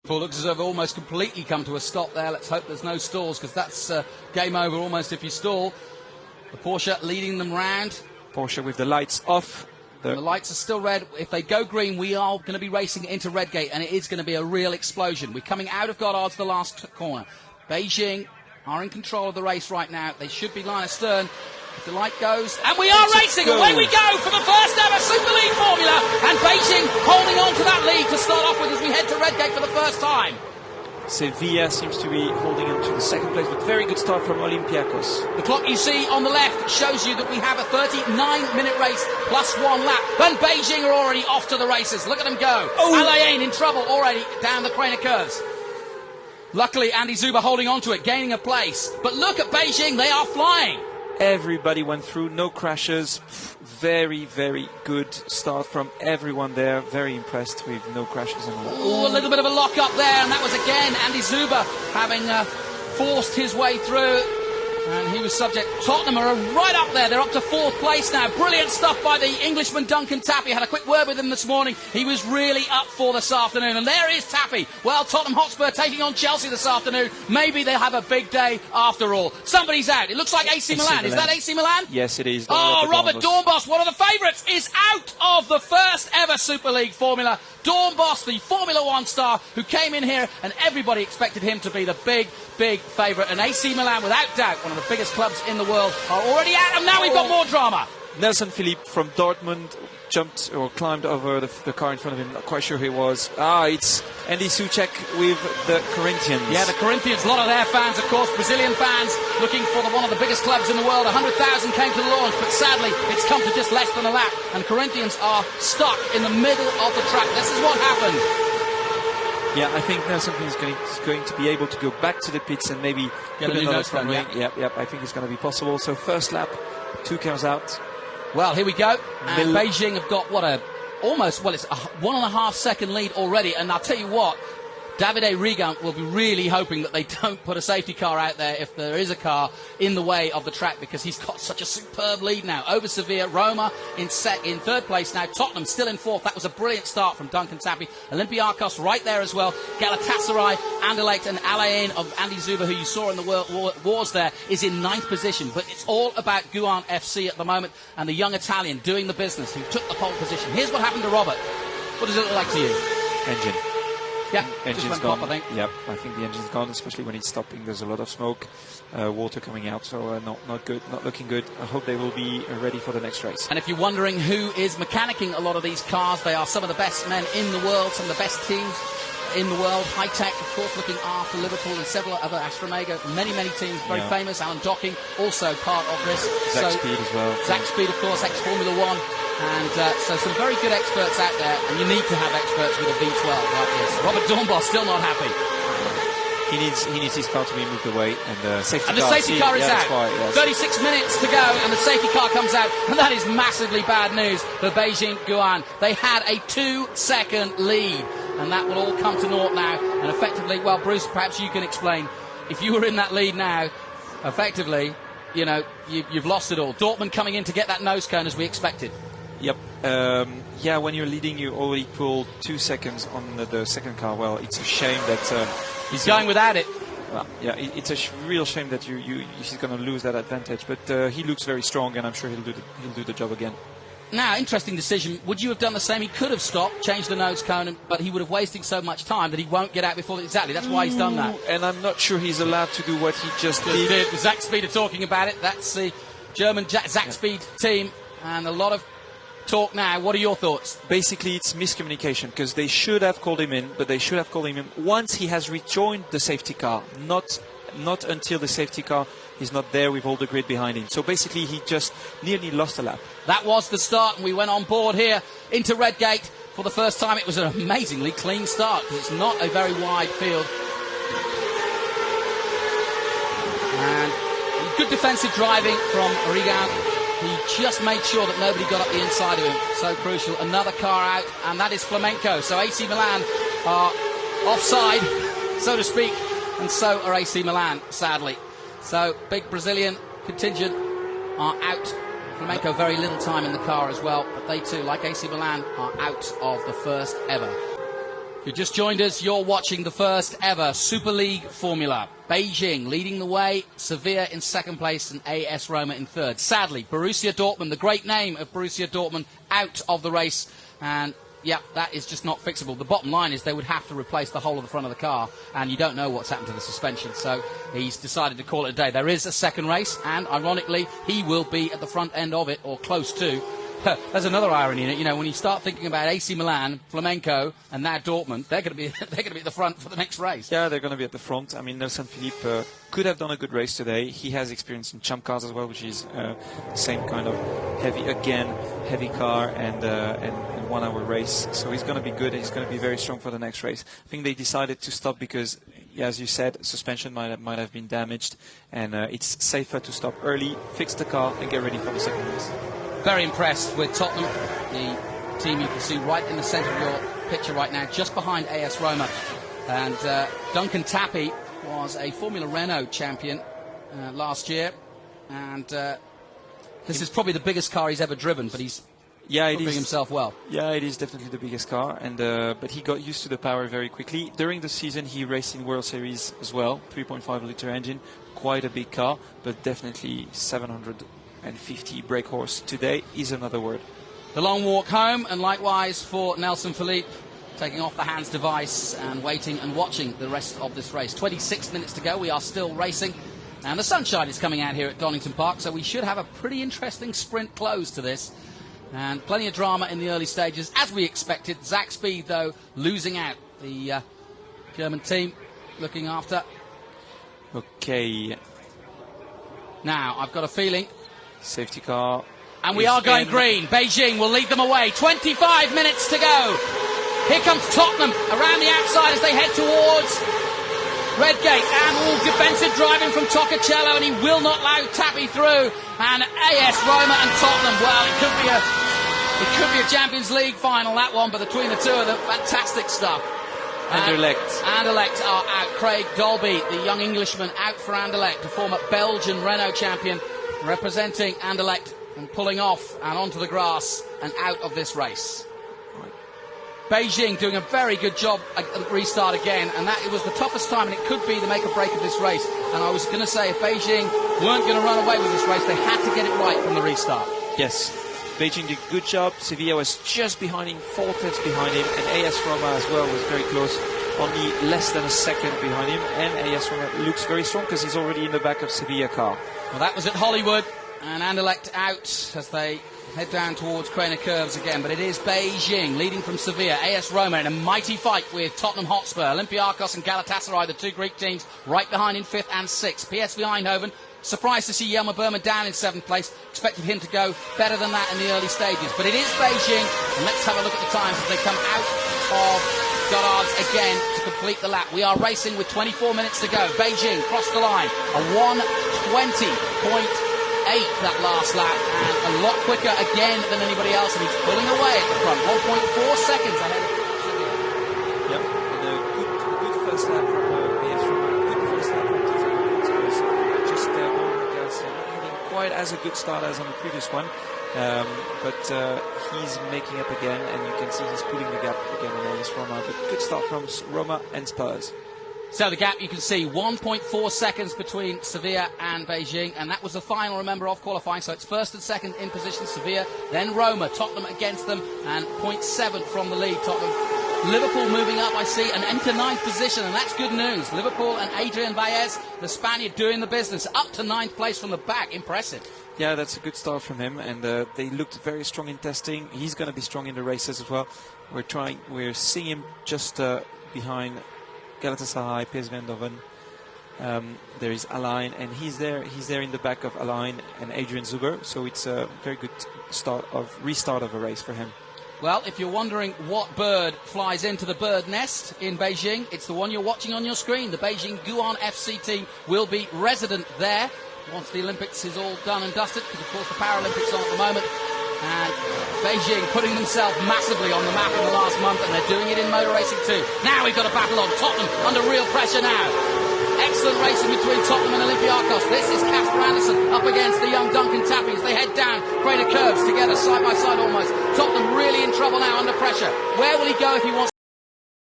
Well, looks as though they've almost completely come to a stop there. Let's hope there's no stalls, because that's game over almost if you stall. The Porsche leading them round. Porsche with the lights off. The lights are still red. If they go green, we are going to be racing into Redgate, and it is going to be a real explosion. We're coming out of Goddard's the last corner. Beijing are in control of the race right now. They should be line astern. If the light goes, and we are racing. Away we go for the first ever Super League Formula, and Beijing holding on to that lead to start off with as we head to Redgate for the first time. Sevilla seems to be holding on to the second place, but very good start from Olympiacos. The clock you see on the left shows you that we have a 39-minute race plus 1 lap. And Beijing are already off to the races. Look at them go. Alain in trouble already down the Craner curves. Luckily, Andy Zuber holding on to it, gaining a place. But look at Beijing, they are flying. Everybody went through, no crashes. Very, very good start from everyone there. Very impressed with no crashes and all. Ooh, a little bit of a lock up there, and that was again Andy Zuber having forced his way through. And he was subject. Tottenham are right up there. They're up to 4th place now. Brilliant stuff by the Englishman Duncan Tappy. Had a quick word with him this morning. He was really up for this afternoon. And there is Tappy. Well, Tottenham Hotspur taking on Chelsea this afternoon. Maybe they'll have a big day after all. Somebody's out. It looks like AC Milan. Is that AC Milan? Yes, it is. Robert Dornbos, one of the favourites, is out of the first ever Super League Formula. Dornbos, the Formula 1 star, who came in here and everybody expected him to be the big favourite. And AC Milan, without doubt, one of the biggest clubs in the world, are already out. And now we've got more drama. Nelson Philippe from Dortmund jumped or climbed over the car in front of him. Not quite sure who he was. It's Andy Soucek with the Corinthians. Yeah, the Corinthians, a lot of their fans, of course, Brazilian fans, looking for one of the biggest clubs in the world. 100,000 came to the launch, but sadly, it's come to just less than a lap. And Corinthians are stuck in the middle of the track. This is what happened. Yeah, I think Nelson is going to be able to go back to the pits and maybe get put another front wing. Yep, I think it's going to be possible. So first lap, 2 cars out. Well, here we go. And Beijing have got it's a 1.5 second lead already. And I'll tell you what, Davide Rigan will be really hoping that they don't put a safety car out there if there is a car in the way of the track, because he's got such a superb lead now over Sevilla. Roma in 3rd place now. Tottenham still in 4th. That was a brilliant start from Duncan Tappy. Olympiacos right there as well. Galatasaray, Anderlecht and Alain of Andy Zuber, who you saw in the World Wars there, is in 9th position. But it's all about Guan FC at the moment, and the young Italian doing the business who took the pole position. Here's what happened to Robert. What does it look like to you? Engine. Yeah, engine's gone. Pop, I think. Yep, I think the engine's gone, especially when it's stopping. There's a lot of smoke, water coming out, so not good, not looking good. I hope they will be ready for the next race. And if you're wondering who is mechanicking a lot of these cars, they are some of the best men in the world, some of the best teams in the world. High Tech, of course, looking after Liverpool and several other Astromega. Many teams, very famous. Alan Docking, also part of this. Zach Speed as well. Zach Speed, of course, ex-Formula 1. And so some very good experts out there, and you need to have experts with a V12 like this. Robert Dornbos still not happy. He needs his car to be moved away, and the safety car is out. Why, yes. 36 minutes to go, and the safety car comes out, and that is massively bad news for Beijing Guan. They had a 2-second lead, and that will all come to naught now. And effectively, well, Bruce, perhaps you can explain. If you were in that lead now, effectively, you've lost it all. Dortmund coming in to get that nose cone as we expected. Yep. When you're leading, you already pulled 2 seconds on the second car. Well, it's a shame that he's going without it. Well, yeah, it's a real shame that he's going to lose that advantage. But he looks very strong, and I'm sure he'll do the job again. Now, interesting decision. Would you have done the same? He could have stopped, changed the nose cone, but he would have wasted so much time that he won't get out before. Exactly. That's why he's done that. And I'm not sure he's allowed to do what he just did. Zach Speed are talking about it. That's the German Zach Speed team, and a lot of talk now. What are your thoughts? Basically, it's miscommunication, because they should have called him in, but they should have called him in once he has rejoined the safety car, not until the safety car is not there with all the grid behind him. So basically, he just nearly lost a lap. That was the start, and we went on board here into Redgate for the first time. It was an amazingly clean start, because it's not a very wide field. And good defensive driving from Rigan. He just made sure that nobody got up the inside of him. So crucial. Another car out, and that is Flamenco. So AC Milan are offside, so to speak, and so are AC Milan, sadly. So big Brazilian contingent are out. Flamenco very little time in the car as well, but they too, like AC Milan, are out of the first ever If you just joined us, you're watching the first ever Super League Formula. Beijing leading the way, Sevilla in second place and AS Roma in third. Sadly, Borussia Dortmund, the great name of Borussia Dortmund, out of the race. And, yeah, that is just not fixable. The bottom line is they would have to replace the whole of the front of the car, and you don't know what's happened to the suspension. So he's decided to call it a day. There is a second race, and, ironically, he will be at the front end of it, or close to. There's another irony in it. You know, when you start thinking about AC Milan, Flamenco, and now Dortmund, they're going to be at the front for the next race. Yeah, they're going to be at the front. I mean, Nelson Philippe could have done a good race today. He has experience in champ cars as well, which is same kind of heavy car and 1 hour race. So he's going to be good. He's going to be very strong for the next race. I think they decided to stop because, as you said, suspension might have been damaged, and it's safer to stop early, fix the car, and get ready for the second race. Very impressed with Tottenham, the team you can see right in the centre of your picture right now, just behind AS Roma. And Duncan Tappy was a Formula Renault champion last year, and this is probably the biggest car he's ever driven, but he's proving himself well. Yeah, it is definitely the biggest car, and but he got used to the power very quickly. During the season, he raced in World Series as well, 3.5-litre engine, quite a big car, but definitely 750 brake horse today is another word. The long walk home, and likewise for Nelson Philippe, taking off the hands device and waiting and watching the rest of this race. 26 minutes to go, we are still racing, and the sunshine is coming out here at Donington Park, so we should have a pretty interesting sprint close to this, and plenty of drama in the early stages, as we expected. Zach Speed, though, losing out. The German team looking after. Okay. Now, I've got a feeling. Safety car. And we are going green. Beijing will lead them away. 25 minutes to go. Here comes Tottenham around the outside as they head towards Redgate. And defensive driving from Toccacello, and he will not allow Tappy through. And AS Roma and Tottenham. Well, it could be a Champions League final, that one, but between the two of them, fantastic stuff. Anderlecht are out. Craig Dolby, the young Englishman, out for Anderlecht, the former Belgian Renault champion, representing Anderlecht and pulling off and onto the grass and out of this race. Beijing doing a very good job at the restart again, and that it was the toughest time, and it could be the make or break of this race. And I was going to say, if Beijing weren't going to run away with this race, they had to get it right from the restart. Yes, Beijing did a good job. Sevilla was just behind him, 4 tenths behind him, and AS Roma as well was very close, only less than a second behind him. And AS Roma looks very strong because he's already in the back of Sevilla car. Well, that was at Hollywood, and Anderlecht out as they head down towards Craner Curves again. But it is Beijing leading from Sevilla. AS Roma in a mighty fight with Tottenham Hotspur, Olympiacos and Galatasaray, the two Greek teams, right behind in 5th and 6th. PSV Eindhoven, surprised to see Jelmer Berman down in 7th place. Expected him to go better than that in the early stages. But it is Beijing, and let's have a look at the times as they come out of Goddard's again to complete the lap. We are racing with 24 minutes to go. Beijing crossed the line, a 1:20.8 that last lap, and a lot quicker again than anybody else, and he's pulling away at the front, 1.4 seconds ahead of Sevilla. Yep, and a good first lap from AS Roma, good first lap from Tottenham. Just not hitting quite as a good start as on the previous one, but he's making up again, and you can see he's pulling the gap again on AS Roma, but good start from Roma and Spurs. So the gap, you can see, 1.4 seconds between Sevilla and Beijing, and that was the final, remember, of qualifying. So it's first and second in position, Sevilla, then Roma, Tottenham against them, and 0.7 from the lead, Tottenham. Liverpool moving up, I see, and into 9th position, and that's good news. Liverpool and Adrian Baez, the Spaniard, doing the business, up to 9th place from the back. Impressive. Yeah, that's a good start from him, and they looked very strong in testing. He's going to be strong in the races as well. We're seeing him just behind Galatasaray, PSV Eindhoven. There is Alain, and he's there in the back of Alain and Adrian Zuber. So it's a very good restart of a race for him. Well, if you're wondering what bird flies into the bird nest in Beijing, it's the one you're watching on your screen. The Beijing Guoan FC team will be resident there once the Olympics is all done and dusted, because of course the Paralympics on at the moment. And Beijing putting themselves massively on the map in the last month, and they're doing it in motor racing too. Now we've got a battle on. Tottenham under real pressure now. Excellent racing between Tottenham and Olympiacos. This is Casper Anderson up against the young Duncan Tappy as they head down Crater Curves together side by side almost. Tottenham really in trouble now under pressure. Where will he go if he wants